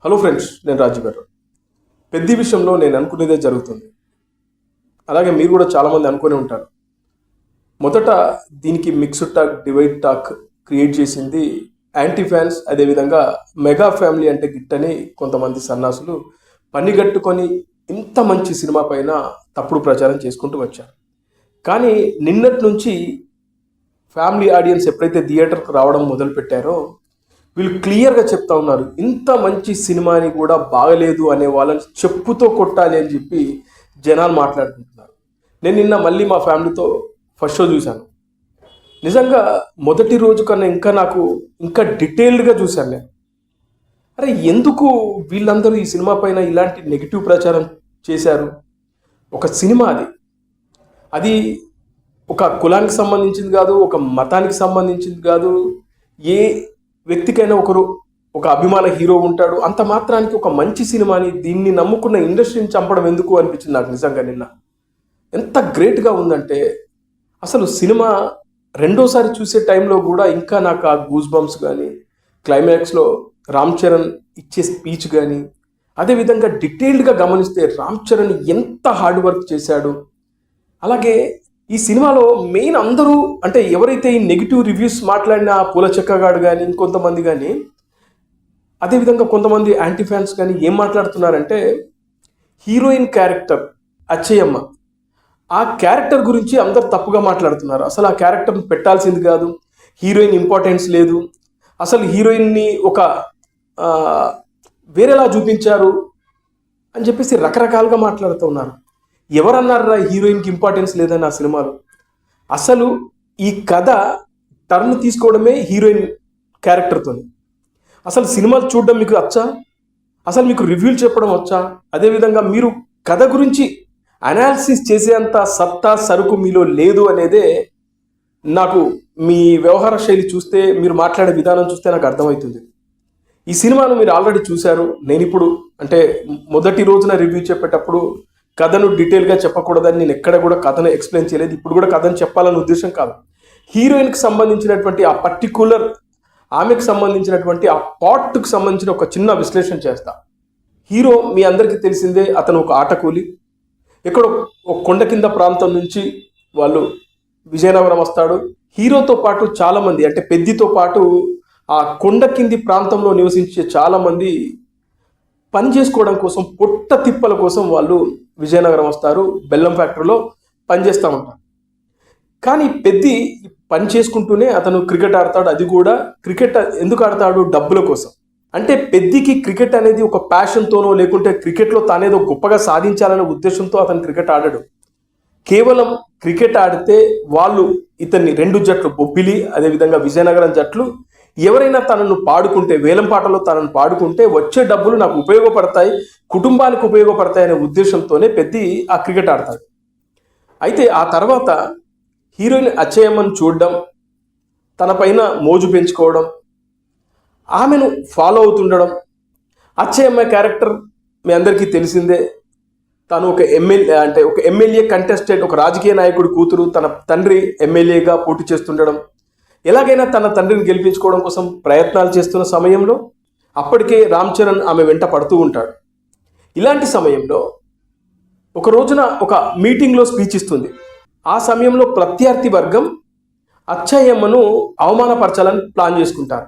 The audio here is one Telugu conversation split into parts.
హలో ఫ్రెండ్స్, నేను రాజు గారు. పెద్ద విషయంలో నేను అనుకునేదే జరుగుతుంది. అలాగే మీరు కూడా చాలామంది అనుకునే ఉంటారు. మొదట దీనికి mixed talk, divide talk create చేసింది యాంటీ ఫ్యాన్స్, అదేవిధంగా మెగా ఫ్యామిలీ అంటే గిట్టని కొంతమంది సన్నాసులు పనిగట్టుకొని ఇంత మంచి సినిమా పైన తప్పుడు ప్రచారం చేసుకుంటూ వచ్చారు. కానీ నిన్నటి నుంచి ఫ్యామిలీ ఆడియన్స్ ఎప్పుడైతే థియేటర్కి రావడం మొదలు పెట్టారో వీళ్ళు క్లియర్గా చెప్తా ఉన్నారు, ఇంత మంచి సినిమాని కూడా బాగలేదు అనే వాళ్ళని చెప్పుతో కొట్టాలి అని చెప్పి జనాలు మాట్లాడుకుంటున్నారు. నేను నిన్న మళ్ళీ మా ఫ్యామిలీతో ఫస్ట్ షో చూశాను. నిజంగా మొదటి రోజు కన్నా ఇంకా డీటెయిల్డ్గా చూశాను నేను. అరే, ఎందుకు వీళ్ళందరూ ఈ సినిమా పైన ఇలాంటి నెగిటివ్ ప్రచారం చేశారు? ఒక సినిమా అది ఒక కులానికి సంబంధించింది కాదు, ఒక మతానికి సంబంధించింది కాదు. ఏ వ్యక్తికైనా ఒక అభిమాన హీరో ఉంటాడు. అంత మాత్రానికి ఒక మంచి సినిమాని, దీన్ని నమ్ముకున్న ఇండస్ట్రీని చంపడం ఎందుకు అనిపించింది నాకు నిజంగా నిన్న. ఎంత గ్రేట్గా ఉందంటే అసలు సినిమా రెండోసారి చూసే టైంలో కూడా ఇంకా నాకు ఆ గూస్ బంప్స్ కానీ, క్లైమాక్స్లో రామ్ చరణ్ ఇచ్చే స్పీచ్ కానీ, అదేవిధంగా డీటెయిల్డ్గా గమనిస్తే రామ్ చరణ్ ఎంత హార్డ్ వర్క్ చేశాడు. అలాగే ఈ సినిమాలో మెయిన్ అందరూ అంటే ఎవరైతే ఈ నెగిటివ్ రివ్యూస్ మాట్లాడిన పూల చెక్కగాడు కానీ, ఇంకొంతమంది కానీ, అదేవిధంగా కొంతమంది యాంటీ ఫ్యాన్స్ కానీ ఏం మాట్లాడుతున్నారంటే, హీరోయిన్ క్యారెక్టర్ అచ్చయ్యమ్మ, ఆ క్యారెక్టర్ గురించి అందరు తప్పుగా మాట్లాడుతున్నారు. అసలు ఆ క్యారెక్టర్ని పెట్టాల్సింది కాదు, హీరోయిన్ ఇంపార్టెన్స్ లేదు, అసలు హీరోయిన్ని ఒక వేరేలా చూపించారు అని చెప్పేసి రకరకాలుగా మాట్లాడుతున్నారు. ఎవరన్నారా హీరోయిన్కి ఇంపార్టెన్స్ లేదని ఆ సినిమాలో? అసలు ఈ కథ టర్న్ తీసుకోవడమే హీరోయిన్ క్యారెక్టర్తో. అసలు సినిమాలు చూడడం మీకు వచ్చా? అసలు మీకు రివ్యూలు చెప్పడం వచ్చా? అదేవిధంగా మీరు కథ గురించి అనాలిసిస్ చేసేంత సత్తా, సరుకు మీలో లేదు అనేదే నాకు మీ వ్యవహార శైలి చూస్తే, మీరు మాట్లాడే విధానం చూస్తే నాకు అర్థమవుతుంది. ఈ సినిమాను మీరు ఆల్రెడీ చూశారు. నేను ఇప్పుడు అంటే మొదటి రోజున రివ్యూ చెప్పేటప్పుడు కథను డీటెయిల్గా చెప్పకూడదని నేను ఎక్కడ కూడా కథను ఎక్స్ప్లెయిన్ చేయలేదు. ఇప్పుడు కూడా కథను చెప్పాలనే ఉద్దేశం కాదు. హీరోయిన్కి సంబంధించినటువంటి ఆ పర్టిక్యులర్ ఆమెకు సంబంధించినటువంటి ఆ పార్ట్కి సంబంధించిన ఒక చిన్న విశ్లేషణ చేస్తా. హీరో మీ అందరికీ తెలిసిందే, అతను ఒక ఆటకూలి. ఎక్కడో ఒక కొండ కింద ప్రాంతం నుంచి వాళ్ళు విజయనగరం వస్తాడు. హీరోతో పాటు చాలామంది అంటే పెద్దితో పాటు ఆ కొండ కింది ప్రాంతంలో నివసించే చాలామంది పని చేసుకోవడం కోసం, పొట్ట తిప్పల కోసం వాళ్ళు విజయనగరం వస్తారు. బెల్లం ఫ్యాక్టరీలో పనిచేస్తూ ఉంటారు. కానీ పెద్ది పని చేసుకుంటూనే అతను క్రికెట్ ఆడతాడు. అది కూడా క్రికెట్ ఎందుకు ఆడతాడు? డబ్బుల కోసం. అంటే పెద్దికి క్రికెట్ అనేది ఒక ప్యాషన్తోనో, లేకుంటే క్రికెట్లో తానేదో గొప్పగా సాధించాలనే ఉద్దేశంతో అతను క్రికెట్ ఆడడు. కేవలం క్రికెట్ ఆడితే వాళ్ళు ఇతన్ని రెండు జట్లు, బొబ్బిలి అదేవిధంగా విజయనగరం జట్లు, ఎవరైనా తనను పాడుకుంటే, వేలంపాటలో తనను పాడుకుంటే వచ్చే డబ్బులు నాకు ఉపయోగపడతాయి, కుటుంబానికి ఉపయోగపడతాయి అనే ఉద్దేశంతోనే పెద్ది ఆ క్రికెట్ ఆడతాడు. అయితే ఆ తర్వాత హీరోయిన్ అచ్చయ్యమ్మను చూడడం, తన పైన మోజు పెంచుకోవడం, ఆమెను ఫాలో అవుతుండడం. అచ్చయ్యమ్మ క్యారెక్టర్ మీ అందరికీ తెలిసిందే. తను ఒక ఎమ్మెల్యే కంటెస్టెంట్, ఒక రాజకీయ నాయకుడి కూతురు. తన తండ్రి ఎమ్మెల్యేగా పోటీ చేస్తుండడం, ఎలాగైనా తన తండ్రిని గెలిపించుకోవడం కోసం ప్రయత్నాలు చేస్తున్న సమయంలో అప్పటికే రామ్ చరణ్ ఆమె వెంట పడుతూ ఉంటాడు. ఇలాంటి సమయంలో ఒక రోజున ఒక మీటింగ్లో స్పీచ్ ఇస్తుంది. ఆ సమయంలో ప్రత్యర్థి వర్గం అచ్చయ్యమ్మను అవమానపరచాలని ప్లాన్ చేసుకుంటారు.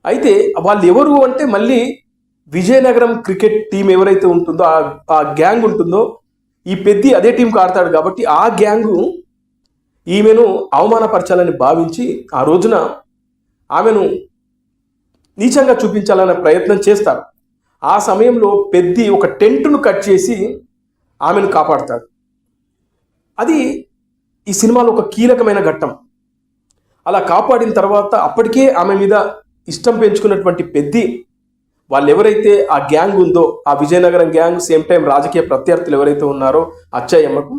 అయితే వాళ్ళు ఎవరు అంటే మళ్ళీ విజయనగరం క్రికెట్ టీం ఎవరైతే ఉంటుందో ఆ గ్యాంగ్ ఉంటుందో, ఈ పెద్ది అదే టీంకి ఆడతాడు కాబట్టి ఆ గ్యాంగు ఈమెను అవమానపరచాలని భావించి ఆ రోజున ఆమెను నీచంగా చూపించాలనే ప్రయత్నం చేస్తారు. ఆ సమయంలో పెద్ది ఒక టెంట్ను కట్ చేసి ఆమెను కాపాడతాడు. అది ఈ సినిమాలో ఒక కీలకమైన ఘట్టం. అలా కాపాడిన తర్వాత అప్పటికే ఆమె మీద ఇష్టం పెంచుకున్నటువంటి పెద్ది, వాళ్ళు ఎవరైతే ఆ గ్యాంగ్ ఉందో, ఆ విజయనగరం గ్యాంగ్, సేమ్ టైం రాజకీయ ప్రత్యర్థులు ఎవరైతే ఉన్నారో అచ్చయ్యమ్మకు,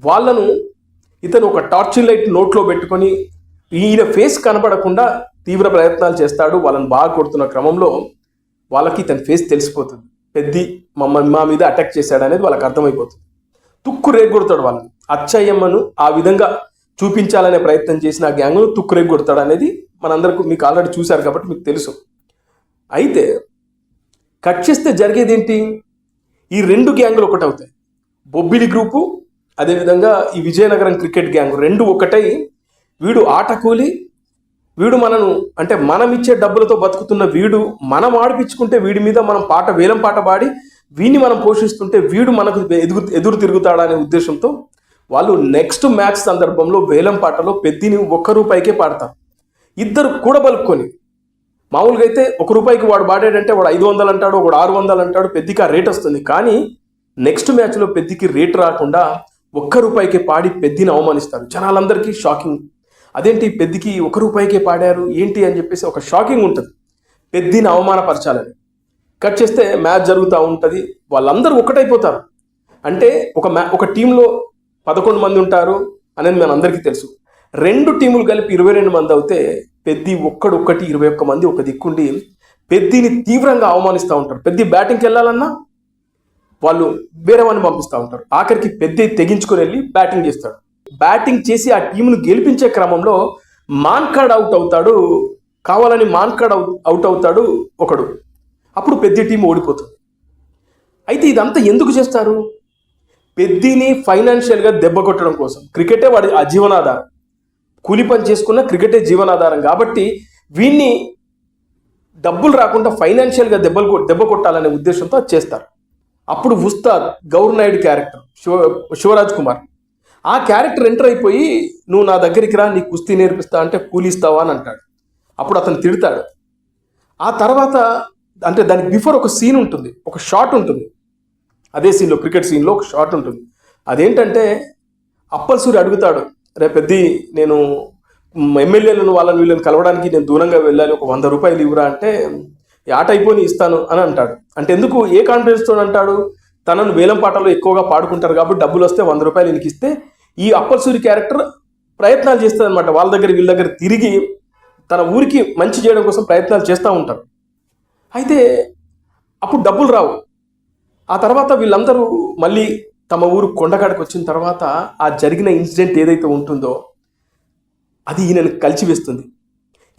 వాళ్ళను ఇతను ఒక టార్చ్ లైట్ నోట్లో పెట్టుకొని ఈయన ఫేస్ కనబడకుండా తీవ్ర ప్రయత్నాలు చేస్తాడు. వాళ్ళని బాగా కొడుతున్న క్రమంలో వాళ్ళకి ఇతని ఫేస్ తెలిసిపోతుంది. పెద్ది మా మీద అటాక్ చేశాడు అనేది వాళ్ళకి అర్థమైపోతుంది. తుక్కు రేగొడతాడు వాళ్ళని. అచ్చయ్యమ్మను ఆ విధంగా చూపించాలనే ప్రయత్నం చేసిన ఆ గ్యాంగ్ను తుక్కు రేగొడతాడు అనేది మనందరికీ, మీకు ఆల్రెడీ చూశారు కాబట్టి మీకు తెలుసు. అయితే కట్ చేస్తే జరిగేది ఏంటి? ఈ 2 గ్యాంగులు ఒకటవుతాయి. బొబ్బిలి గ్రూపు, అదేవిధంగా ఈ విజయనగరం క్రికెట్ గ్యాంగ్ 2 ఒకటై, వీడు ఆట కూలి, వీడు మనను అంటే మనం ఇచ్చే డబ్బులతో బతుకుతున్న వీడు మనం ఆడిపించుకుంటే వీడి మీద మనం వేలం పాట పాడి వీడిని మనం పోషిస్తుంటే వీడు మనకు ఎదురు తిరుగుతాడా అనే ఉద్దేశంతో వాళ్ళు నెక్స్ట్ మ్యాచ్ సందర్భంలో వేలం పాటలో పెద్దిని ₹1 పాడతారు. ఇద్దరు కూడబలుక్కొని, మామూలుగా అయితే ₹1 వాడు పాడాడంటే వాడు 500 అంటాడు, వాడు 600 అంటాడు, పెద్దికి ఆ రేట్ వస్తుంది. కానీ నెక్స్ట్ మ్యాచ్లో పెద్దికి రేట్ రాకుండా ₹1 పాడి పెద్దిని అవమానిస్తారు. జనాలందరికీ షాకింగ్. అదేంటి పెద్దికి ₹1 పాడారు ఏంటి అని చెప్పేసి ఒక షాకింగ్ ఉంటుంది. పెద్దిని అవమానపరచాలని కట్ చేస్తే మ్యాచ్ జరుగుతూ ఉంటుంది. వాళ్ళందరూ ఒకటైపోతారు. అంటే ఒక టీంలో 11 మంది ఉంటారు అనేది మన అందరికీ తెలుసు. 2 టీములు కలిపి 22 మంది అవుతే పెద్ది ఒక్కటి 21 మంది ఒక దిక్కుండి పెద్దిని తీవ్రంగా అవమానిస్తూ ఉంటారు. పెద్ది బ్యాటింగ్కి వెళ్ళాలన్నా వాళ్ళు వేరే వాడిని పంపిస్తూ ఉంటారు. ఆఖరికి పెద్ది తెగించుకొని వెళ్ళి బ్యాటింగ్ చేస్తాడు. బ్యాటింగ్ చేసి ఆ టీంను గెలిపించే క్రమంలో మాన్కాడ్ అవుట్ అవుతాడు. కావాలని మాన్కాడ్ అవుట్ అవుతాడు ఒకడు. అప్పుడు పెద్ది టీం ఓడిపోతుంది. అయితే ఇదంతా ఎందుకు చేస్తారు? పెద్దిని ఫైనాన్షియల్గా దెబ్బ కొట్టడం కోసం. క్రికెటే వాడి జీవనాధారం. కూలి పని చేసుకున్న క్రికెటే జీవనాధారం కాబట్టి వీన్ని డబ్బులు రాకుండా ఫైనాన్షియల్గా దెబ్బ కొట్టాలనే ఉద్దేశంతో చేస్తారు. అప్పుడు ఉస్తాద్ గౌర్ నాయుడు క్యారెక్టర్ శివరాజ్ కుమార్, ఆ క్యారెక్టర్ ఎంటర్ అయిపోయి నువ్వు నా దగ్గరికి రా, నీ కుస్తీ నేర్పిస్తా అంటే కూలిస్తావా అని అంటాడు. అప్పుడు అతను తిడతాడు. ఆ తర్వాత అంటే దానికి బిఫోర్ ఒక సీన్ ఉంటుంది, ఒక షాట్ ఉంటుంది. అదే సీన్లో, క్రికెట్ సీన్లో ఒక షాట్ ఉంటుంది. అదేంటంటే అప్పల్ సూరి అడుగుతాడు, రేపు పెద్ది నేను ఎమ్మెల్యేలను వాళ్ళని వీళ్ళని కలవడానికి నేను దూరంగా వెళ్ళాలి, ఒక ₹100 ఇవ్వరా అంటే ఆట అయిపోయి ఇస్తాను అని అంటాడు. అంటే ఎందుకు, ఏ కాన్ఫిడెన్స్తో అంటాడు? తనను వేలం పాటలో ఎక్కువగా పాడుకుంటారు కాబట్టి డబ్బులు వస్తే ₹100 ఈయనకి ఇస్తే ఈ అప్పల్ సూరి క్యారెక్టర్ ప్రయత్నాలు చేస్తుంది అనమాట. వాళ్ళ దగ్గర వీళ్ళ దగ్గర తిరిగి తన ఊరికి మంచి చేయడం కోసం ప్రయత్నాలు చేస్తూ ఉంటారు. అయితే అప్పుడు డబ్బులు రావు. ఆ తర్వాత వీళ్ళందరూ మళ్ళీ తమ ఊరు కొండకాడికి వచ్చిన తర్వాత ఆ జరిగిన ఇన్సిడెంట్ ఏదైతే ఉంటుందో అది ఈయనను కలిచివేస్తుంది.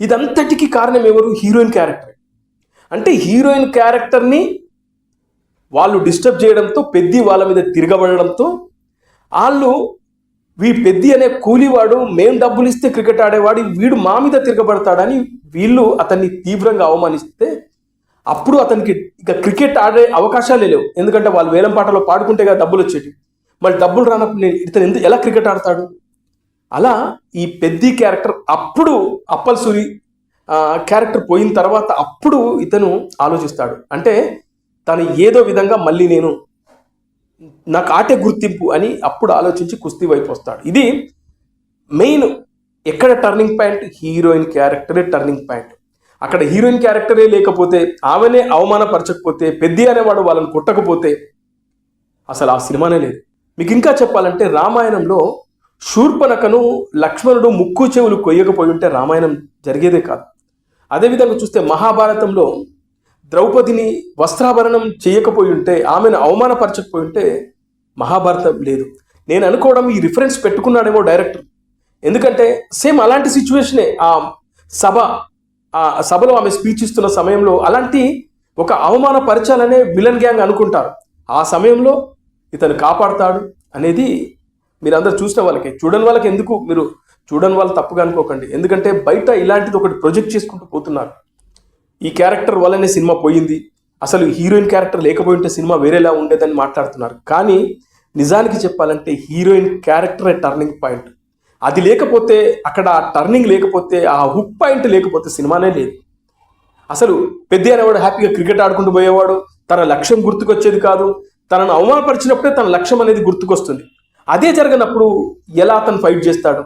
ఇదంతటికీ కారణం ఎవరు? Heroine character. అంటే హీరోయిన్ క్యారెక్టర్ని వాళ్ళు డిస్టర్బ్ చేయడంతో, పెద్ది వాళ్ళ మీద తిరగబడడంతో వాళ్ళు పెద్ది అనే కూలివాడు, మేం డబ్బులు ఇస్తే క్రికెట్ ఆడేవాడు, వీడు మా మీద తిరగబడతాడని వీళ్ళు అతన్ని తీవ్రంగా అవమానిస్తే అప్పుడు అతనికి ఇక క్రికెట్ ఆడే అవకాశాలే లేవు. ఎందుకంటే వాళ్ళు వేలం పాటలో పాడుకుంటే కదా డబ్బులు వచ్చేటి. మళ్ళీ డబ్బులు రానప్పుడు ఇతను ఎలా క్రికెట్ ఆడతాడు? అలా ఈ పెద్ది క్యారెక్టర్ అప్పుడు అప్పల్ సూరి క్యారెక్టర్ పోయిన తర్వాత అప్పుడు ఇతను ఆలోచిస్తాడు. అంటే తను ఏదో విధంగా మళ్ళీ నాకు ఆటే గుర్తింపు అని అప్పుడు ఆలోచించి కుస్తీ వైపు వస్తాడు. ఇది మెయిన్ ఎక్కడ టర్నింగ్ పాయింట్? హీరోయిన్ క్యారెక్టరే టర్నింగ్ పాయింట్. అక్కడ హీరోయిన్ క్యారెక్టరే లేకపోతే, ఆమెనే అవమానపరచకపోతే, పెద్ది అనేవాడు వాళ్ళని కొట్టకపోతే అసలు ఆ సినిమానే లేదు. మీకు ఇంకా చెప్పాలంటే రామాయణంలో శూర్పణఖను లక్ష్మణుడు ముక్కు చెవులు కొయ్యకపోయి ఉంటే రామాయణం జరిగేదే కాదు. అదేవిధంగా చూస్తే మహాభారతంలో ద్రౌపదిని వస్త్రాభరణం చేయకపోయి ఉంటే, ఆమెను అవమానపరచకపోయి ఉంటే మహాభారతం లేదు. నేను అనుకోవడం ఈ రిఫరెన్స్ పెట్టుకున్నాడేమో డైరెక్టర్. ఎందుకంటే సేమ్ అలాంటి సిచ్యువేషనే ఆ సభలో ఆమె స్పీచ్ ఇస్తున్న సమయంలో అలాంటి ఒక అవమానపరచాలనే విలన్ గ్యాంగ్ అనుకుంటారు. ఆ సమయంలో ఇతను కాపాడుతాడు అనేది మీరందరూ చూసిన వాళ్ళకి, చూడని వాళ్ళకి ఎందుకు, మీరు చూడని వాళ్ళు తప్పుగా అనుకోకండి. ఎందుకంటే బయట ఇలాంటిది ఒకటి ప్రొజెక్ట్ చేసుకుంటూ పోతున్నారు. ఈ క్యారెక్టర్ వల్లనే సినిమా పోయింది, అసలు హీరోయిన్ క్యారెక్టర్ లేకపోయి ఉంటే సినిమా వేరేలా ఉండేదని మాట్లాడుతున్నారు. కానీ నిజానికి చెప్పాలంటే హీరోయిన్ క్యారెక్టరే టర్నింగ్ పాయింట్. అది లేకపోతే, అక్కడ ఆ టర్నింగ్ లేకపోతే, ఆ హుక్ పాయింట్ లేకపోతే సినిమానే లేదు. అసలు పెద్ద అనేవాడు హ్యాపీగా క్రికెట్ ఆడుకుంటూ పోయేవాడు, తన లక్ష్యం గుర్తుకొచ్చేది కాదు. తనను అవమానపరిచినప్పుడే తన లక్ష్యం అనేది గుర్తుకొస్తుంది. అదే జరగనప్పుడు ఎలా అతను ఫైట్ చేస్తాడు?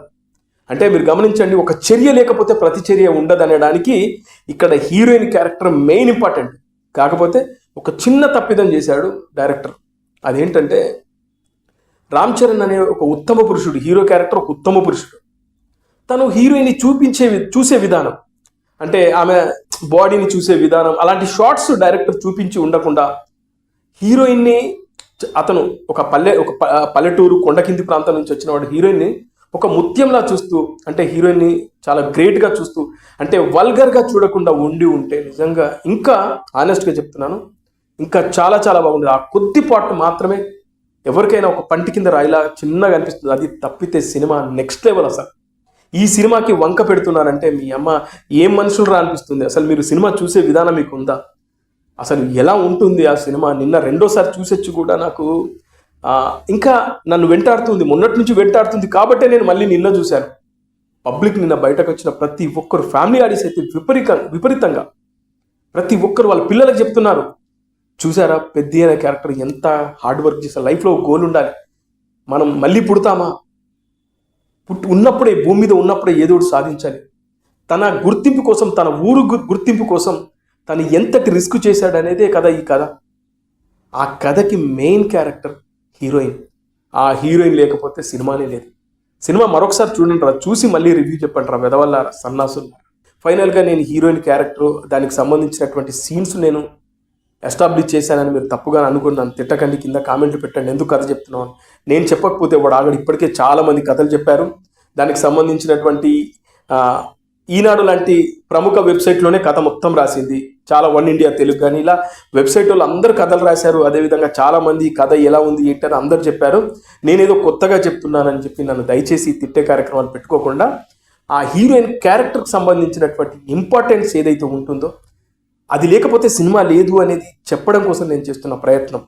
అంటే మీరు గమనించండి, ఒక చర్య లేకపోతే ప్రతిచర్య ఉండదనడానికి ఇక్కడ హీరోయిన్ క్యారెక్టర్ మెయిన్ ఇంపార్టెంట్. కాకపోతే ఒక చిన్న తప్పిదం చేశాడు డైరెక్టర్. అదేంటంటే రామ్ చరణ్ అనే ఒక ఉత్తమ పురుషుడు, హీరో క్యారెక్టర్ ఒక ఉత్తమ పురుషుడు. తను హీరోయిన్ని చూసే విధానం, అంటే ఆమె బాడీని చూసే విధానం, అలాంటి షార్ట్స్ డైరెక్టర్ చూపించి ఉండకుండా హీరోయిన్ని అతను ఒక పల్లెటూరు కొండ కింది ప్రాంతం నుంచి వచ్చిన వాడు హీరోయిన్ని ఒక ముత్యంలా చూస్తూ, అంటే హీరోయిన్ని చాలా గ్రేట్గా చూస్తూ, అంటే వల్గర్గా చూడకుండా ఉంటే నిజంగా ఇంకా ఆనెస్ట్గా చెప్తున్నాను, ఇంకా చాలా చాలా బాగుండేది. ఆ కొద్ది పాటు మాత్రమే ఎవరికైనా ఒక పంటి కింద రాయిలా చిన్నగా అనిపిస్తుంది. అది తప్పితే సినిమా నెక్స్ట్ లెవెల్ అసలు. ఈ సినిమాకి వంక పెడుతున్నారంటే మీ అమ్మ ఏం మనుషులు రా అనిపిస్తుంది. అసలు మీరు సినిమా చూసే విధానం మీకు ఉందా? అసలు ఎలా ఉంటుంది ఆ సినిమా? నిన్న రెండోసారి చూసొచ్చి కూడా నాకు ఇంకా నన్ను వెంటాడుతుంది, మొన్నటి నుంచి వెంటాడుతుంది కాబట్టే నేను మళ్ళీ నిన్న చూశాను. పబ్లిక్ నిన్న బయటకు వచ్చిన ప్రతి ఒక్కరు, ఫ్యామిలీ ఆడియన్స్ అయితే విపరీతంగా ప్రతి ఒక్కరు వాళ్ళ పిల్లలకు చెప్తున్నారు, చూసారా పెద్ద అనే క్యారెక్టర్ ఎంత హార్డ్ వర్క్ చేస్తారు, లైఫ్లో గోల్ ఉండాలి, మనం మళ్ళీ పుడతామా, ఉన్నప్పుడే భూమి మీద ఉన్నప్పుడే ఏదో ఒకటి సాధించాలి, తన గుర్తింపు కోసం, తన ఊరు గుర్తింపు కోసం తను ఎంతటి రిస్క్ చేశాడు అనేదే కదా ఈ కథ. ఆ కథకి మెయిన్ క్యారెక్టర్ హీరోయిన్. ఆ హీరోయిన్ లేకపోతే సినిమానే లేదు. సినిమా మరొకసారి చూడండి రా, చూసి మళ్ళీ రివ్యూ చెప్పండి రా వెదవల్ల సన్నాసులు. ఫైనల్గా నేను హీరోయిన్ క్యారెక్టర్, దానికి సంబంధించినటువంటి సీన్స్ నేను ఎస్టాబ్లిష్ చేశానని మీరు తప్పుగా అనుకున్నాను. తిట్టకండి, కింద కామెంట్లు పెట్టండి ఎందుకు కథ చెప్తున్నాను. నేను చెప్పకపోతే వాడు ఆగడు. ఇప్పటికే చాలామంది కథలు చెప్పారు. దానికి సంబంధించినటువంటి ఈనాడు లాంటి ప్రముఖ వెబ్సైట్లోనే కథ మొత్తం రాసింది. చాలా వన్ ఇండియా తెలుగు కానీ ఇలా వెబ్సైట్ వాళ్ళు అందరు కథలు రాశారు. అదేవిధంగా చాలామంది కథ ఎలా ఉంది ఏంటని అందరు చెప్పారు. నేనేదో కొత్తగా చెప్తున్నానని చెప్పి నన్ను దయచేసి తిట్టే కార్యక్రమాలు పెట్టుకోకుండా ఆ హీరోయిన్ క్యారెక్టర్కి సంబంధించినటువంటి ఇంపార్టెన్స్ ఏదైతే ఉంటుందో అది లేకపోతే సినిమా లేదు అనేది చెప్పడం కోసం నేను చేస్తున్న ప్రయత్నం.